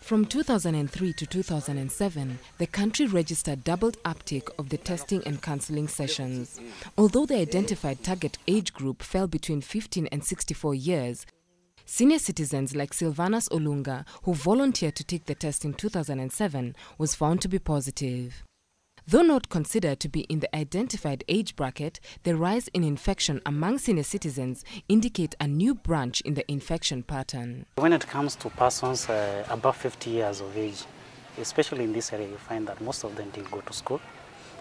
From 2003 to 2007, the country registered doubled uptake of the testing and counseling sessions. Although the identified target age group fell between 15 and 64 years, senior citizens like Silvanus Olunga, who volunteered to take the test in 2007, was found to be positive. Though not considered to be in the identified age bracket, the rise in infection among senior citizens indicate a new branch in the infection pattern. When it comes to persons above 50 years of age, especially in this area, you find that most of them didn't go to school.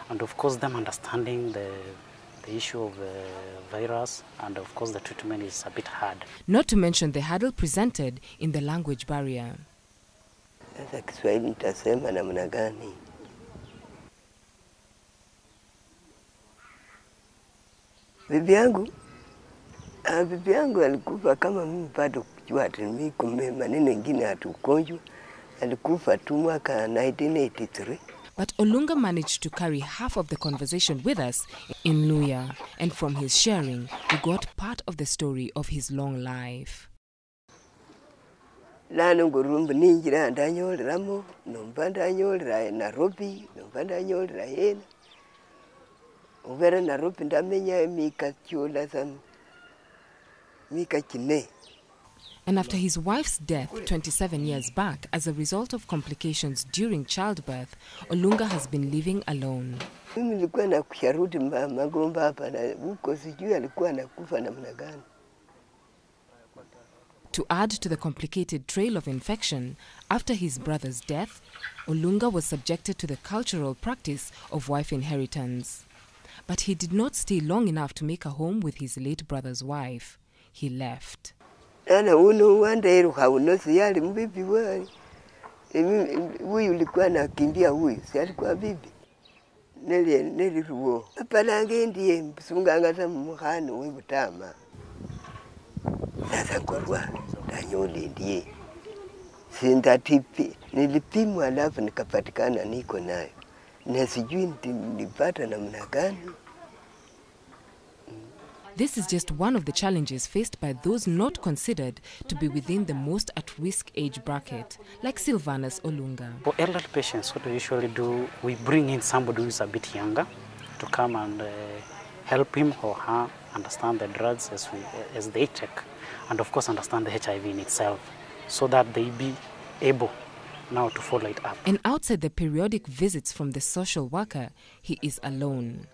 And of course, them understanding the issue of the virus, and of course the treatment is a bit hard. Not to mention the hurdle presented in the language barrier. Bibi yangu alikufa kama mimi bado kujua ati mimi kumbe maneno mengine hatukonjwa. Alikufa tu mwaka 1983. But Olunga managed to carry half of the conversation with us in Luya, and from his sharing, we got part of the story of his long life. Lano ngurumbu ninjira ndanyoliramo, nomba ndanyolira Nairobi, nomba ndanyolira yena. Uvera Nairobi ndamenya mika chula san mika chine. And after his wife's death 27 years back as a result of complications during childbirth, Olunga has been living alone. Mimi nilikuwa na kusharudi magomba hapa na huko sijui alikuwa anakufa namna gani. To add to the complicated trail of infection, after his brother's death, Olunga was subjected to the cultural practice of wife inheritance. But he did not stay long enough to make a home with his late brother's wife. He left. Ana uno wandero hauno siyali mbibi wali. Huyu ulikuwa nakimbia huyu, si alikuwa bibi. Neli ruo. Apalange ndiye msunganga za muhano we butama. Sasa ngorwa ndanyole ndiye. Sinda tipi nilipimwa alafu nikapatikana niko nayo. Na sijui nilipata namna gani. This is just one of the challenges faced by those not considered to be within the most at-risk age bracket, like Silvanus Olunga. For elderly patients, what we usually do, we bring in somebody who is a bit younger to come and help him or her understand the drugs as they take, and of course understand the HIV in itself, so that they be able now to follow it up. And outside the periodic visits from the social worker, he is alone.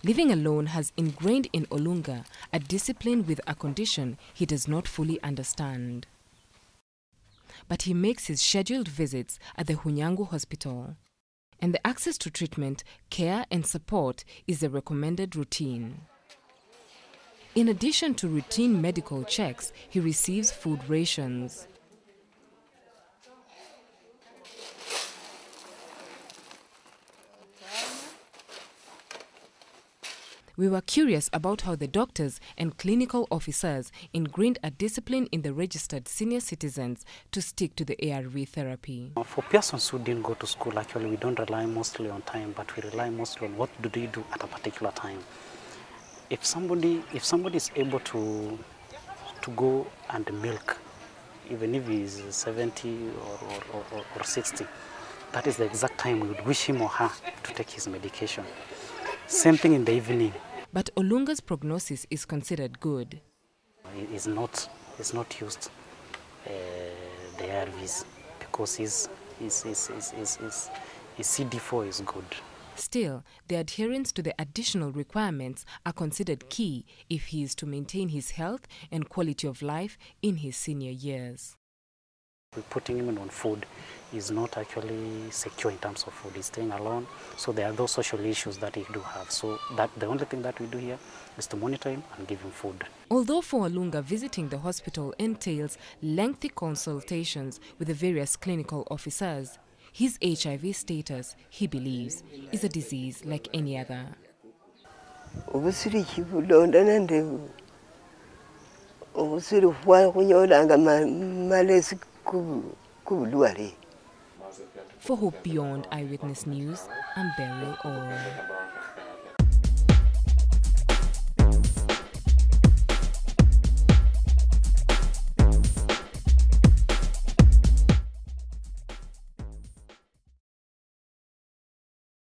Living alone has ingrained in Olunga a discipline with a condition he does not fully understand. But he makes his scheduled visits at the Hunyangu Hospital. And the access to treatment, care and support is the recommended routine. In addition to routine medical checks, he receives food rations. We were curious about how the doctors and clinical officers ingrained a discipline in the registered senior citizens to stick to the ARV therapy. For persons who didn't go to school, actually we don't rely mostly on time, but we rely mostly on what do they do at a particular time. If somebody is able to go and milk, even if he's 70 or 60, that is the exact time we would wish him or her to take his medication. Same thing in the evening. But Olunga's prognosis is considered good. He's not used the ARVs because his CD4 is good. Still, the adherence to the additional requirements are considered key if he is to maintain his health and quality of life in his senior years. Putting him on food is not actually secure in terms of food. He's staying alone, so there are those social issues that he do have. So that the only thing that we do here is to monitor him and give him food. Although for Olunga, visiting the hospital entails lengthy consultations with the various clinical officers, His HIV status, he believes, is a disease like any other. For Hope Beyond Eyewitness News, I'm Beryl Ooro.